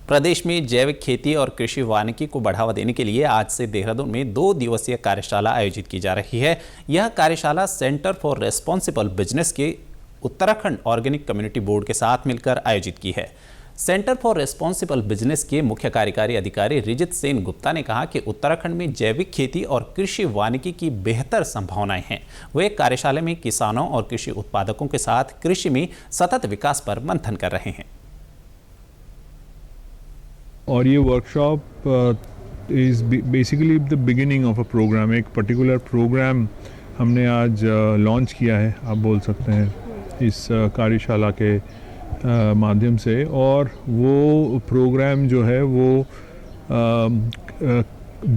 प्रदेश में जैविक खेती और कृषि वानिकी को बढ़ावा देने के लिए आज से देहरादून में 2 दिवसीय कार्यशाला आयोजित की जा रही है। यह कार्यशाला सेंटर फॉर रेस्पॉन्सिबल बिजनेस के उत्तराखंड ऑर्गेनिक कम्युनिटी बोर्ड के साथ मिलकर आयोजित की है। सेंटर फॉर रेस्पॉन्सिबल बिजनेस के मुख्य कार्यकारी अधिकारी रिजित सेन गुप्ता ने कहा कि उत्तराखंड में जैविक खेती और कृषि वानिकी की बेहतर संभावनाएं हैं। वे कार्यशाला में किसानों और कृषि उत्पादकों के साथ कृषि में सतत विकास पर मंथन कर रहे हैं। और ये workshop is basically the beginning of a program. एक पर्टिकुलर प्रोग्राम हमने आज लॉन्च किया है, आप बोल सकते हैं, इस कार्यशाला के माध्यम से। और वो प्रोग्राम जो है वो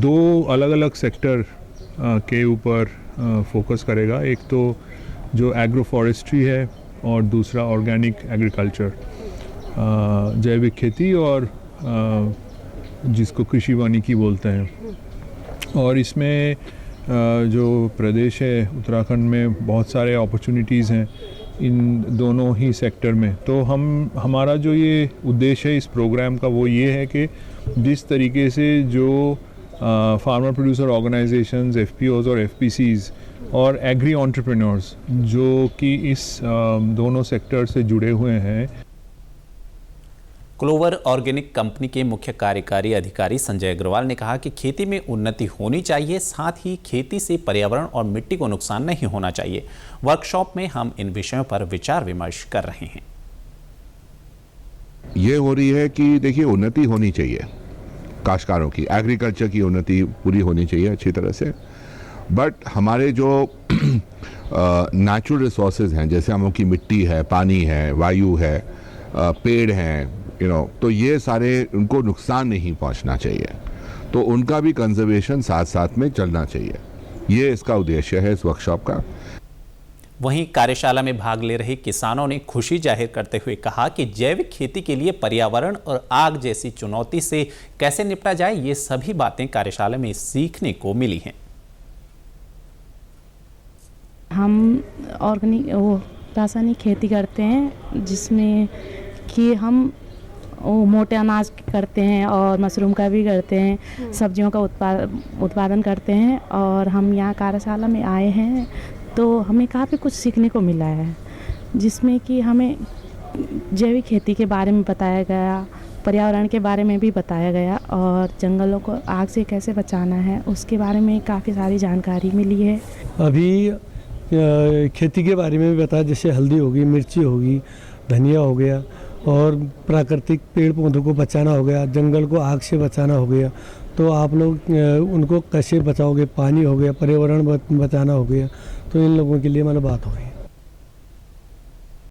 2 अलग अलग सेक्टर के ऊपर फोकस करेगा। एक तो जो एग्रो फॉरेस्ट्री है और दूसरा ऑर्गेनिक एग्रीकल्चर, जैविक खेती और जिसको कृषि वानिकी बोलते हैं। और इसमें जो प्रदेश है उत्तराखंड में बहुत सारे अपॉर्चुनिटीज़ हैं इन दोनों ही सेक्टर में। तो हमारा जो ये उद्देश्य है इस प्रोग्राम का वो ये है कि जिस तरीके से जो फार्मर प्रोड्यूसर ऑर्गेनाइजेशंस, एफपीओज और एफपीसीज और एग्री एंटरप्रेन्योर्स जो कि इस दोनों सेक्टर से जुड़े हुए हैं। क्लोवर ऑर्गेनिक कंपनी के मुख्य कार्यकारी अधिकारी संजय अग्रवाल ने कहा कि खेती में उन्नति होनी चाहिए, साथ ही खेती से पर्यावरण और मिट्टी को नुकसान नहीं होना चाहिए। वर्कशॉप में हम इन विषयों पर विचार विमर्श कर रहे हैं। ये हो रही है कि देखिए, उन्नति होनी चाहिए, काश्तकारों की, एग्रीकल्चर की उन्नति पूरी होनी चाहिए अच्छी तरह से। बट हमारे जो नेचुरल रिसोर्सेज हैं, जैसे हम लोग की मिट्टी है, पानी है, वायु है, पेड़ हैं, तो ये सारे उनको नुकसान नहीं पहुंचना चाहिए। तो उनका भी कंजर्वेशन साथ साथ में चलना चाहिए। ये इसका उद्देश्य है इस वर्कशॉप का। वहीं कार्यशाला में भाग ले रहे किसानों ने खुशी जाहिर करते हुए कहा कि जैविक खेती के लिए पर्यावरण और आग जैसी चुनौती से कैसे निपटा जाए, ये सभी बातें कार्यशाला में सीखने को मिली हैं। हम ऑर्गेनिक रासायनिक खेती करते हैं, जिसमें कि हम मोटे अनाज करते हैं और मशरूम का भी करते हैं, सब्जियों का उत्पादन करते हैं। और हम यहाँ कार्यशाला में आए हैं तो हमें काफ़ी कुछ सीखने को मिला है, जिसमें कि हमें जैविक खेती के बारे में बताया गया, पर्यावरण के बारे में भी बताया गया और जंगलों को आग से कैसे बचाना है उसके बारे में काफ़ी सारी जानकारी मिली है। अभी खेती के बारे में भी बताया, जैसे हल्दी होगी, मिर्ची होगी, धनिया हो गया और प्राकृतिक पेड़ पौधों को बचाना हो गया, जंगल को आग से बचाना हो गया। तो आप लोग उनको कैसे बचाओगे, पानी हो गया, पर्यावरण बचाना हो गया। तो इन लोगों के लिए मतलब बात हो गई।